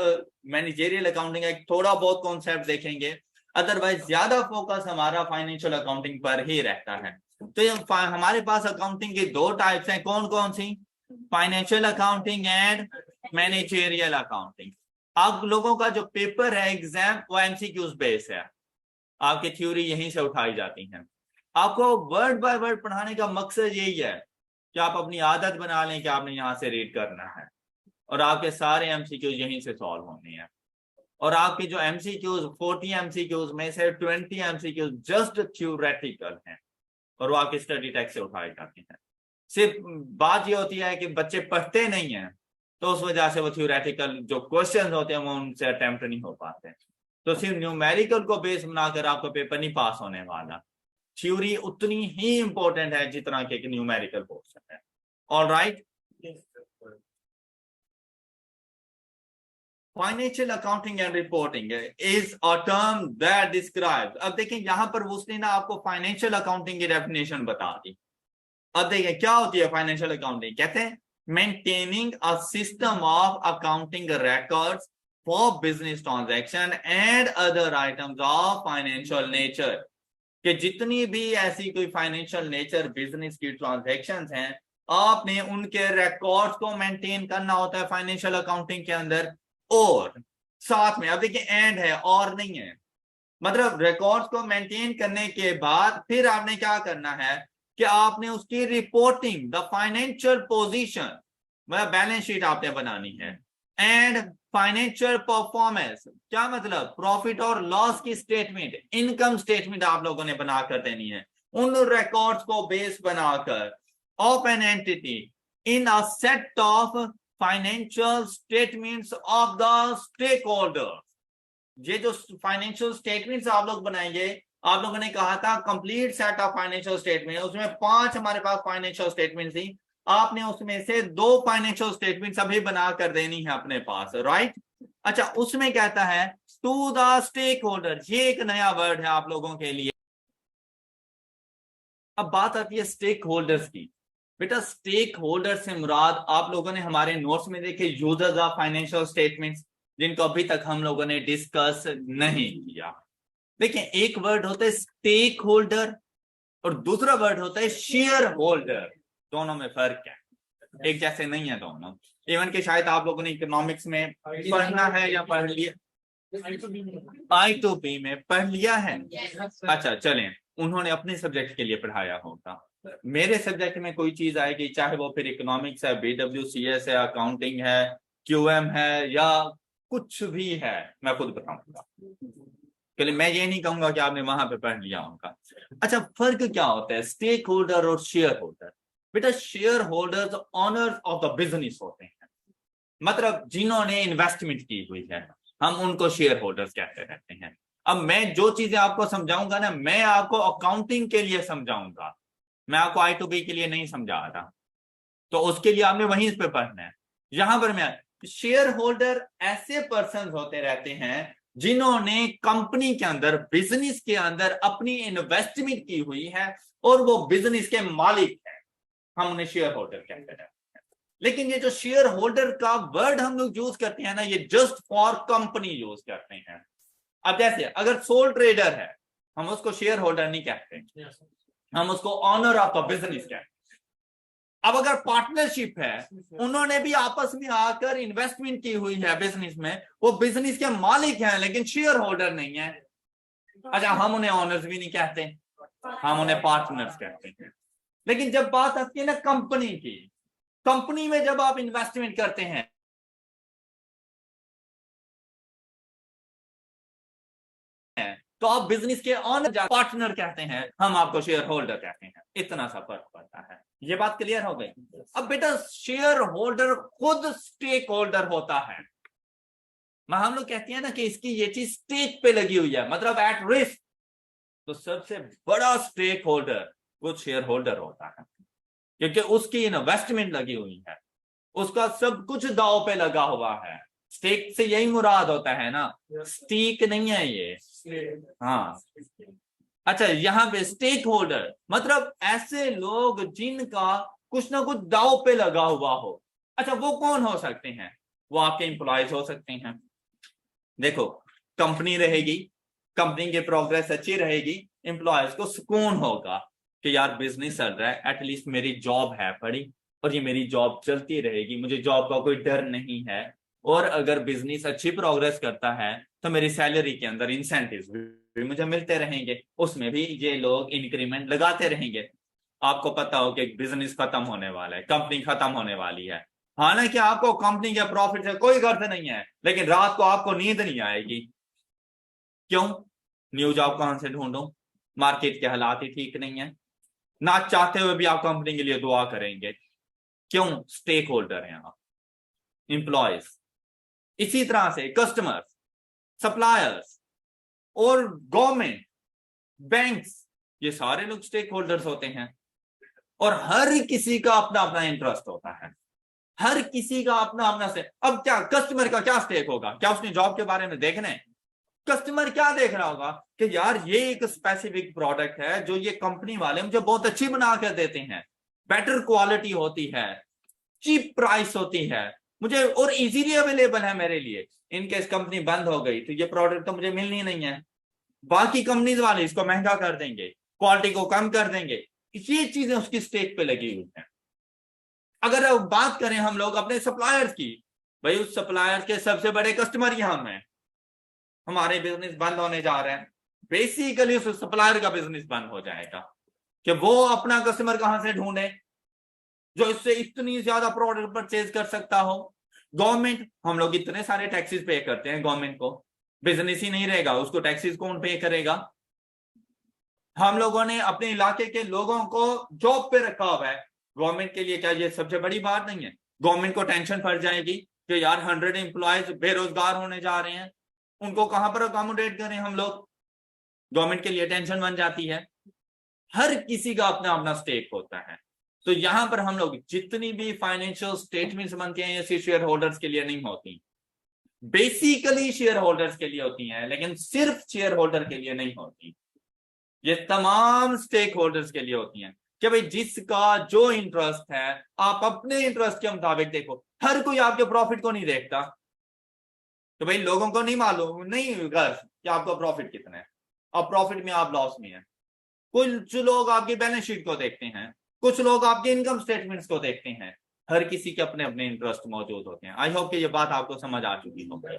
मैनेजेरियल अकाउंटिंग एक थोड़ा बहुत कॉन्सेप्ट देखेंगे, अदरवाइज ज्यादा फोकस हमारा फाइनेंशियल अकाउंटिंग पर ही रहता है। तो ये हमारे पास अकाउंटिंग की दो टाइप्स हैं, कौन कौन सी? Financial accounting and managerial accounting. आप लोगों का जो पेपर है एग्जाम, वो एमसीक्यूज बेस है, आपकी थ्योरी यहीं से उठाई जाती है। आपको वर्ड बाय वर्ड पढ़ाने का मकसद यही है कि आप अपनी आदत बना लें कि आपने यहाँ से रीड करना है, और आपके सारे एमसीक्यूज यहीं से सॉल्व होने हैं। और आपके जो एमसीक्यूज 40 एमसीक्यूज में से 20 एमसीक्यूज जस्ट थ्योरेटिकल हैं, और वो आपके स्टडी टेक्स्ट से उठाए जाते हैं। सिर्फ बात ये होती है कि बच्चे पढ़ते नहीं हैं, तो उस वजह से वो थ्योरेटिकल जो क्वेश्चन होते हैं वो उनसे अटेम्प्ट नहीं हो पाते। तो सिर्फ न्यूमेरिकल को बेस बनाकर आपका पेपर नहीं पास होने वाला। थ्योरी उतनी ही इंपॉर्टेंट है जितना कि न्यूमेरिकल पोर्शन है। Alright, financial accounting and reporting is a term that describes. अब देखिए यहां पर उसने ना आपको फाइनेंशियल अकाउंटिंग की डेफिनेशन बता दी। अब देखिए क्या होती है फाइनेंशियल अकाउंटिंग, कहते हैं maintaining a system of accounting records for business transaction and other items of financial nature. कि जितनी भी ऐसी कोई फाइनेंशियल नेचर बिजनेस की ट्रांजैक्शंस हैं, आपने उनके रिकॉर्ड्स को मेंटेन करना होता है फाइनेंशियल अकाउंटिंग के अंदर। और साथ में, अब देखिए एंड है और नहीं है, मतलब रिकॉर्ड्स को मेंटेन करने के बाद फिर आपने क्या करना है कि आपने उसकी रिपोर्टिंग, द फाइनेंशियल पोजीशन, मतलब बैलेंस शीट आपने बनानी है। एंड फाइनेंशियल परफॉर्मेंस, क्या मतलब? प्रॉफिट और लॉस की स्टेटमेंट, इनकम स्टेटमेंट आप लोगों ने बनाकर देनी है उन रिकॉर्ड्स को बेस बनाकर of an entity in a set of financial statements of the stakeholder. ये जो फाइनेंशियल स्टेटमेंट्स आप लोग बनाएंगे, आप लोगों ने कहा था complete set of financial statement, उसमें 5 हमारे पास फाइनेंशियल स्टेटमेंट थी, आपने उसमें से 2 फाइनेंशियल स्टेटमेंट अभी बना कर देनी है अपने पास, राइट। अच्छा, उसमें कहता है टू द स्टेक होल्डर, ये एक नया वर्ड है आप लोगों के लिए। अब बात आती है स्टेक होल्डर्स की। बेटा स्टेक होल्डर से मुराद आप लोगों ने हमारे नोट्स में देखे यूजर्स ऑफ फाइनेंशियल स्टेटमेंट्स, जिनको अभी तक हम लोगों ने डिस्कस नहीं किया। देखिए एक वर्ड होता है स्टेक होल्डर और दूसरा वर्ड होता है शेयर होल्डर। दोनों में फर्क है, एक जैसे नहीं है दोनों। इवन के शायद आप लोगों ने इकोनॉमिक्स में पढ़ना है या पढ़ लिया, I2P में पढ़ लिया है। अच्छा चलें, उन्होंने अपने सब्जेक्ट के लिए पढ़ाया होगा। मेरे सब्जेक्ट में कोई चीज आएगी, चाहे वो फिर इकोनॉमिक्स है, BWCS है, अकाउंटिंग है, QM है, या कुछ भी है, मैं खुद बताऊंगा। चलिए, मैं ये नहीं कहूंगा कि आपने वहां पे पढ़ लिया होगा। अच्छा, फर्क क्या होता है स्टेक होल्डर और शेयर होल्डर? बेटा share holders honours of the business होते हैं, मतलब जिन्होंने इन्वेस्टमेंट की हुई है, हम उनको शेयर होल्डर्स कहते रहते हैं। अब मैं जो चीजें आपको समझाऊंगा ना, मैं आपको अकाउंटिंग के लिए समझाऊंगा, मैं आपको I2P के लिए नहीं समझा रहा, तो उसके लिए आपने वहीं पे पढ़ना है। यहां पर मैं, शेयर होल्डर ऐसे पर्सन होते रहते हैं जिन्होंने कंपनी के अंदर, बिजनेस के अंदर अपनी इन्वेस्टमेंट की हुई है और वो बिजनेस के मालिक है, हम उन्हें शेयर होल्डर कहते हैं। लेकिन ये जो शेयर होल्डर का वर्ड हम लोग यूज करते हैं ना, ये जस्ट फॉर कंपनी यूज करते हैं। अब जैसे अगर सोल ट्रेडर है, हम उसको शेयर होल्डर नहीं कहते, हम उसको ऑनर ऑफ द बिजनेस कहते हैं। अब अगर पार्टनरशिप है, उन्होंने भी आपस में आकर इन्वेस्टमेंट की हुई है बिजनेस में, वो बिजनेस के मालिक हैं लेकिन शेयर होल्डर नहीं है। अच्छा, हम उन्हें ऑनर्स भी नहीं कहते, हम उन्हें पार्टनर्स कहते हैं। लेकिन जब बात आती है ना कंपनी की, कंपनी में जब आप इन्वेस्टमेंट करते हैं तो आप बिजनेस के ऑनर, पार्टनर कहते हैं, हम आपको शेयर होल्डर कहते हैं। इतना सा फर्क पड़ता है। ये बात क्लियर हो गई? अब बेटा शेयर होल्डर खुद स्टेक होल्डर होता है। हम लोग कहते हैं ना कि इसकी ये चीज स्टेक पे लगी हुई है, मतलब एट रिस्क, तो सबसे बड़ा स्टेक होल्डर खुद शेयर होल्डर होता है, क्योंकि उसकी इन्वेस्टमेंट लगी हुई है, उसका सब कुछ दांव पे लगा हुआ है। स्टेक से यही मुराद होता है ना, स्टीक नहीं है ये। हाँ, अच्छा, यहाँ पे स्टेक होल्डर मतलब ऐसे लोग जिनका कुछ ना कुछ दांव पे लगा हुआ हो। अच्छा, वो कौन हो सकते हैं? वो आपके एम्प्लॉयज हो सकते हैं। देखो, कंपनी रहेगी, कंपनी की प्रोग्रेस अच्छी रहेगी, एम्प्लॉयज को सुकून होगा कि यार बिजनेस चल रहा है, एटलीस्ट मेरी जॉब है पड़ी और ये मेरी जॉब चलती रहेगी, मुझे जॉब का कोई डर नहीं है। और अगर बिजनेस अच्छी प्रोग्रेस करता है तो मेरी सैलरी के अंदर इंसेंटिव्स भी मुझे मिलते रहेंगे, उसमें भी ये लोग इंक्रीमेंट लगाते रहेंगे। आपको पता हो कि बिजनेस खत्म होने वाला है, कंपनी खत्म होने वाली है, हालांकि आपको कंपनी के प्रॉफिट से कोई गर्व नहीं है, लेकिन रात को आपको नींद नहीं आएगी। क्यों? न्यू जॉब कहां से ढूंढूं, मार्केट के हालात ही ठीक नहीं है। ना चाहते हुए भी आप कंपनी के लिए दुआ करेंगे। क्यों? स्टेक होल्डर हैं आप, इंप्लॉयज, इसी तरह से कस्टमर्स, सप्लायर्स और गवर्नमेंट, बैंक्स, ये सारे लोग स्टेक होल्डर्स होते हैं। और हर किसी का अपना अपना इंटरेस्ट होता है, हर किसी का अपना अपना से। अब क्या कस्टमर का क्या स्टेक होगा? क्या उसने जॉब के बारे में देखना है? कस्टमर क्या देख रहा होगा कि यार ये एक स्पेसिफिक प्रोडक्ट है जो ये कंपनी वाले मुझे बहुत अच्छी बना कर देते हैं, बेटर क्वालिटी होती है, चीप प्राइस होती है मुझे, और इजीली अवेलेबल है मेरे लिए। इनकेस कंपनी बंद हो गई तो ये प्रोडक्ट तो मुझे मिलनी नहीं है, बाकी कंपनीज वाले इसको महंगा कर देंगे, क्वालिटी को कम कर देंगे। ये चीजें उसकी स्टेक पे लगी हुई हैं। अगर अब बात करें हम लोग अपने सप्लायर्स की, भाई उस सप्लायर के सबसे बड़े कस्टमर ही हम हैं। हमारे बिजनेस बंद होने जा रहे हैं, बेसिकली उस सप्लायर का बिजनेस बंद हो जाएगा कि वो अपना कस्टमर कहां से ढूंढे जो इससे इतनी ज्यादा प्रोडक्ट परचेज कर सकता हो। गवर्नमेंट, हम लोग इतने सारे टैक्सेस पे करते हैं गवर्नमेंट को, बिजनेस ही नहीं रहेगा उसको टैक्सेस कौन पे करेगा? हम लोगों ने अपने इलाके के लोगों को जॉब पे रखा हुआ है, गवर्नमेंट के लिए क्या ये सबसे बड़ी बात नहीं है? गवर्नमेंट को टेंशन पड़ जाएगी कि यार 100 एम्प्लॉयज बेरोजगार होने जा रहे हैं, उनको कहां पर अकोमोडेट करें हम लोग? गवर्नमेंट के लिए टेंशन बन जाती है। हर किसी का अपना अपना स्टेक होता है। तो यहां पर हम लोग जितनी भी फाइनेंशियल स्टेटमेंट्स बनती हैं ये शेयर होल्डर्स के लिए नहीं होती, बेसिकली शेयर होल्डर्स के लिए होती हैं, लेकिन सिर्फ शेयर होल्डर के लिए नहीं होती, ये तमाम स्टेक होल्डर्स के लिए होती हैं कि भाई जिसका जो इंटरेस्ट है आप अपने इंटरेस्ट के मुताबिक देखो। हर कोई आपके प्रॉफिट को नहीं देखता, तो भाई लोगों को नहीं मालूम, नहीं गर्व कि आपका प्रॉफिट कितना है, अब प्रॉफिट में आप लॉस में है। कुछ लोग आपकी बैलेंस शीट को देखते हैं, कुछ लोग आपके इनकम स्टेटमेंट्स को देखते हैं, हर किसी के अपने अपने इंटरेस्ट मौजूद होते हैं। आई होप कि ये बात आपको समझ आ चुकी होगी,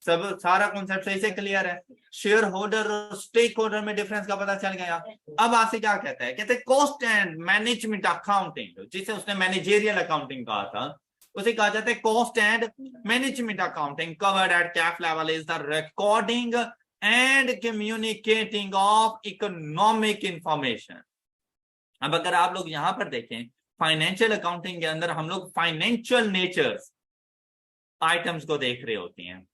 सब सारा कॉन्सेप्ट सही से क्लियर है। शेयर होल्डर और स्टेक होल्डर में डिफरेंस का पता चल गया। अब आपसे क्या कहता है, कहते हैं कॉस्ट एंड मैनेजमेंट अकाउंटिंग, जिसे उसने मैनेजेरियल अकाउंटिंग कहा था उसे कहा जाता है cost and management accounting covered at cap level is the recording and communicating of economic information. अब अगर आप लोग यहां पर देखें फाइनेंशियल अकाउंटिंग के अंदर हम लोग फाइनेंशियल नेचर्स आइटम्स को देख रहे होते हैं,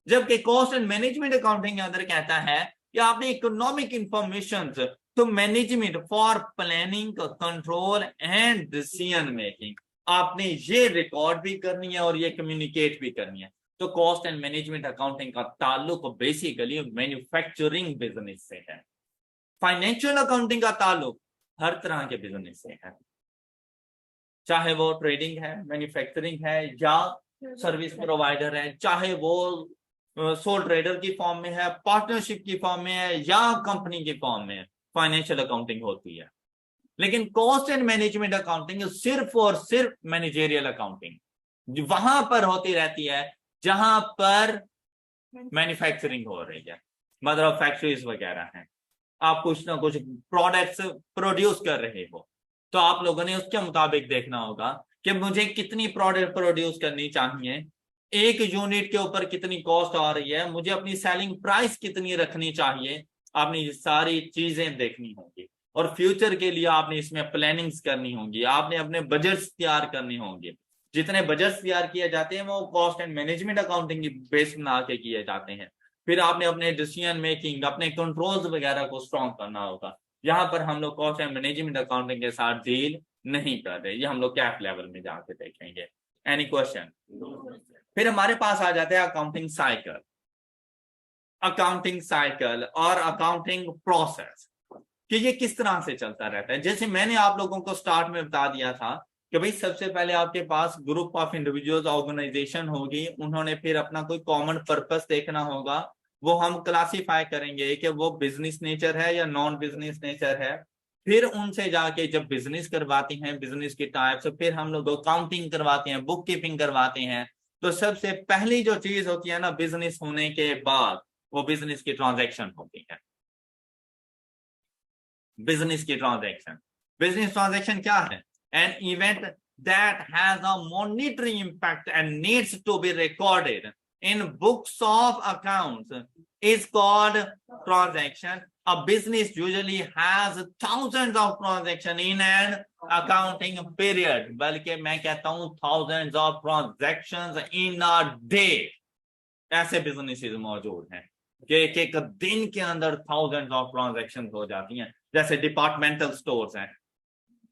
जबकि कॉस्ट एंड मैनेजमेंट अकाउंटिंग के अंदर कहता है कि आपने इकोनॉमिक इंफॉर्मेशन तो management for planning control and decision making, आपने ये रिकॉर्ड भी करनी है और ये कम्युनिकेट भी करनी है। तो कॉस्ट एंड मैनेजमेंट अकाउंटिंग का ताल्लुक बेसिकली मैन्युफैक्चरिंग बिजनेस से है, फाइनेंशियल अकाउंटिंग का ताल्लुक हर तरह के बिजनेस से है, चाहे वो ट्रेडिंग है, मैन्युफैक्चरिंग है, या सर्विस प्रोवाइडर है, चाहे वो सोल ट्रेडर की फॉर्म में है, पार्टनरशिप की फॉर्म में है, या कंपनी की फॉर्म में फाइनेंशियल अकाउंटिंग होती है। लेकिन कॉस्ट एंड मैनेजमेंट अकाउंटिंग सिर्फ और सिर्फ मैनेजेरियल अकाउंटिंग वहां पर होती रहती है जहां पर मैन्युफैक्चरिंग हो रही है, मतलब फैक्ट्रीज वगैरह हैं, आप कुछ ना कुछ प्रोडक्ट्स प्रोड्यूस कर रहे हो, तो आप लोगों ने उसके मुताबिक देखना होगा कि मुझे कितनी प्रोडक्ट प्रोड्यूस करनी चाहिए, एक यूनिट के ऊपर कितनी कॉस्ट आ रही है, मुझे अपनी सेलिंग प्राइस कितनी रखनी चाहिए। आपने ये सारी चीजें देखनी होंगी और फ्यूचर के लिए आपने इसमें प्लानिंग्स करनी होंगी, आपने अपने बजट्स तैयार करने होंगे। जितने बजट्स तैयार किए जाते हैं वो कॉस्ट एंड मैनेजमेंट अकाउंटिंग की बेस बना के किए जाते हैं। फिर आपने अपने डिसीजन मेकिंग, अपने कंट्रोल्स वगैरह को स्ट्रॉन्ग करना होगा। यहाँ पर हम लोग कॉस्ट एंड मैनेजमेंट अकाउंटिंग के साथ डील नहीं कर रहे, ये हम लोग कैप लेवल में जाके देखेंगे। Any question? फिर हमारे पास आ जाते हैं अकाउंटिंग साइकिल, अकाउंटिंग साइकिल और अकाउंटिंग प्रोसेस कि ये किस तरह से चलता रहता है। जैसे मैंने आप लोगों को स्टार्ट में बता दिया था कि भाई सबसे पहले आपके पास ग्रुप ऑफ इंडिविजुअल्स ऑर्गेनाइजेशन होगी, उन्होंने फिर अपना कोई कॉमन पर्पस देखना होगा, वो हम क्लासीफाई करेंगे कि वो बिजनेस नेचर है या नॉन बिजनेस नेचर है। फिर उनसे जाके जब बिजनेस करवाते हैं, बिजनेस के टाइप से, फिर हम लोग अकाउंटिंग करवाते हैं, बुक कीपिंग करवाते हैं। तो सबसे पहली जो चीज होती है ना बिजनेस होने के बाद, वो बिजनेस की ट्रांजैक्शन होती है। बिजनेस की ट्रांजैक्शन, बिजनेस ट्रांजैक्शन क्या है? An event that has a monetary impact and needs to be recorded in books of accounts is called transaction. A business usually has thousands of transactions in an accounting period. बल्कि मैं कहता हूं thousands of transactions in a day. ऐसे businesses मौजूद हैं कि एक दिन के अंदर thousands of transactions हो जाती हैं। जैसे डिपार्टमेंटल स्टोर्स हैं,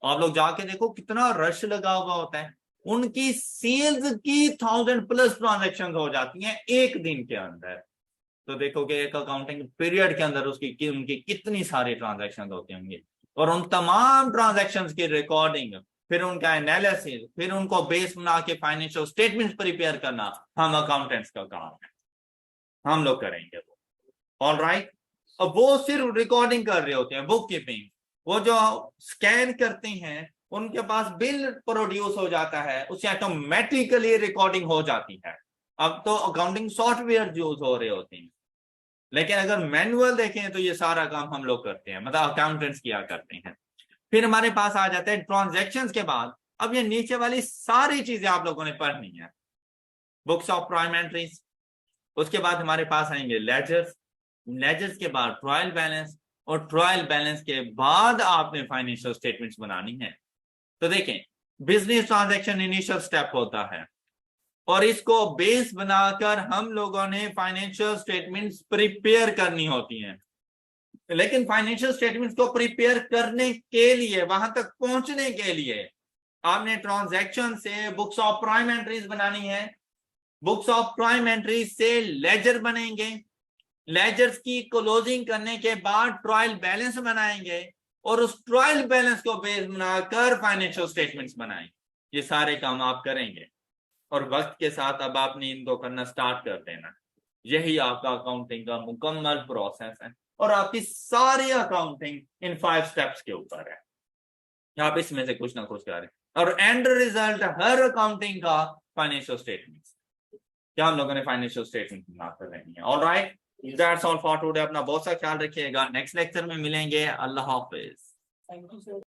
आप लोग जाके देखो कितना रश लगा हुआ होता है, उनकी सेल्स की 1000+ ट्रांजैक्शन हो जाती हैं एक दिन के अंदर। तो देखोगे एक अकाउंटिंग पीरियड के अंदर उनकी कितनी सारी ट्रांजैक्शन होती होंगी। और उन तमाम ट्रांजैक्शंस की रिकॉर्डिंग, फिर उनका एनालिसिस, फिर उनको बेस बना के फाइनेंशियल स्टेटमेंट्स प्रिपेयर करना हम अकाउंटेंट्स का काम है, हम लोग करेंगे वो। ऑलराइट, अब वो सिर्फ रिकॉर्डिंग कर रहे होते हैं, बुक कीपिंग। वो जो स्कैन करते हैं उनके पास बिल प्रोड्यूस हो जाता है, उससे ऑटोमेटिकली रिकॉर्डिंग हो जाती है। अब तो अकाउंटिंग सॉफ्टवेयर यूज हो रहे होते हैं, लेकिन अगर मैनुअल देखें तो ये सारा काम हम लोग करते हैं, मतलब अकाउंटेंट्स किया करते हैं। फिर हमारे पास आ जाते हैं ट्रांजैक्शंस के बाद। अब ये नीचे वाली सारी चीजें आप लोगों ने पढ़नी है, बुक्स ऑफ प्राइम एंट्रीज, उसके बाद हमारे पास आएंगे लेजर्स, लेजर्स के बाद ट्रायल बैलेंस, और ट्रायल बैलेंस के बाद आपने फाइनेंशियल स्टेटमेंट्स बनानी है। तो देखें, बिजनेस ट्रांजैक्शन इनिशियल स्टेप होता है, और इसको बेस बनाकर हम लोगों ने फाइनेंशियल स्टेटमेंट्स प्रिपेयर करनी होती हैं। लेकिन फाइनेंशियल स्टेटमेंट्स को प्रिपेयर करने के लिए, वहां तक पहुंचने के लिए, आपने ट्रांजैक्शन से बुक्स ऑफ प्राइम एंट्रीज बनानी है, बुक्स ऑफ प्राइम एंट्रीज से लेजर बनेंगे, लेजर्स की क्लोजिंग करने के बाद ट्रायल बैलेंस बनाएंगे, और उस ट्रायल बैलेंस को बेस बनाकर फाइनेंशियल स्टेटमेंट्स बनाएंगे। ये सारे काम आप करेंगे, और वक्त के साथ अब आपने इनको करना स्टार्ट कर देना। यही आपका अकाउंटिंग का मुकम्मल प्रोसेस है, और आपकी सारी अकाउंटिंग इन 5 स्टेप्स के ऊपर है। आप इसमें से कुछ ना कुछ करें, और एंड रिजल्ट हर अकाउंटिंग का फाइनेंशियल स्टेटमेंट्स। क्या हम लोगों ने फाइनेंशियल स्टेटमेंट बना कर लेनी है। Alright, that's all for today. अपना बहुत सा ख्याल रखिएगा, नेक्स्ट लेक्चर में मिलेंगे। अल्लाह हाफिज।